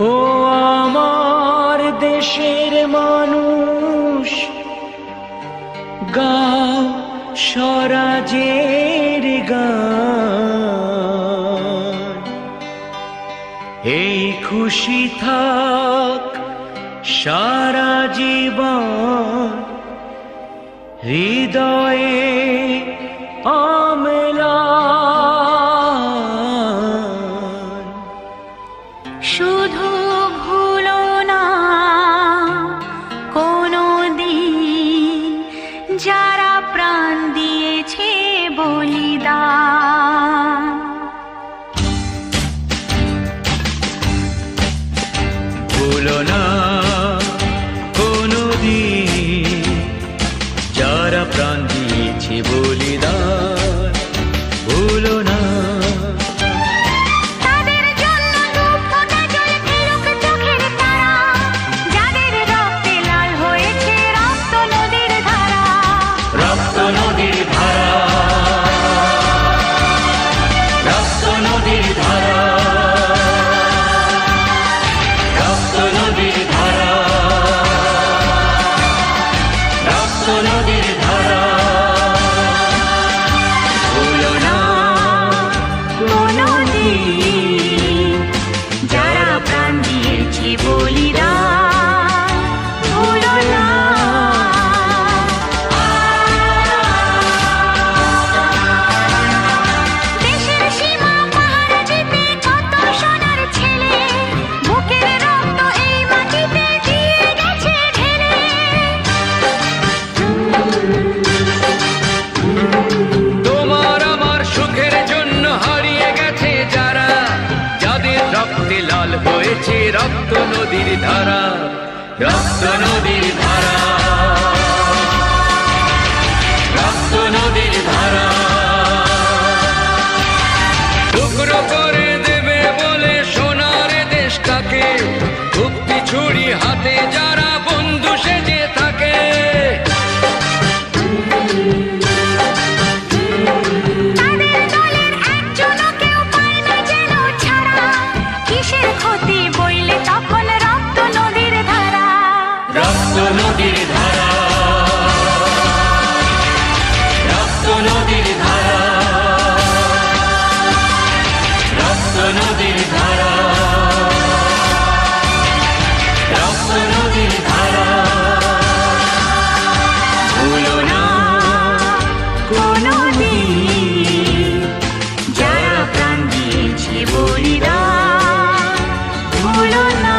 ও আমার দেশের মানুষ, গাও স্বরাজের গান। এই খুশি থাক সারা জীবন, হৃদয়ে অম্লান। শুধু ভুলো না কোনো দিন যারা প্রাণ দিয়েছে বলিদান। ভুলো না কোনো দিন যারা প্রাণ দিয়েছে বলিদান। ভুলো না তাদের জন্য দু ফোঁটা জল ফেলুক চোখের তারা, যাদের রক্তে লাল হয়েছে রক্ত নদীর ধারা। রক্ত নদীর ধারা, রক্ত নদীর ধারা, রক্ত নদীর ধারা, রক্ত নদীর ধারা। ভুলো না কোনো দিন যারা প্রাণ দিয়েছে বলিদান। ভুলো না। দেশের সীমা পাহারা দিতে কত সোনার ছেলে, বুকের রক্ত এই মাটিতে দিয়ে গেছে ঢেলে। তোমার আমার সুখের জন্য হারিয়ে গেছে যারা, যাদের রক্তে লাল হয়েছে রক্ত নদীর ধারা। রক্ত নদীর ধারা, রক্ত নদীর ধারা। টুকরো করে দেবে বলে সোনার দেশটাকে, মুক্তি ছুরি হাতে যারা বন্ধু সেজে থাকে। তাদের দলের একজনও কেউ পায় না যেন ছাড়া, কিসের ক্ষতি বইলে তখন রক্ত নদীর ধারা। রক্ত নদীর ধারা, রক্ত নদীর ধারা, রক্ত নদীর ধারা, রক্ত নদীর ধারা। ভুলো না কোনো দিন যারা প্রাণ দিয়েছে বলিদান। ভুলো না।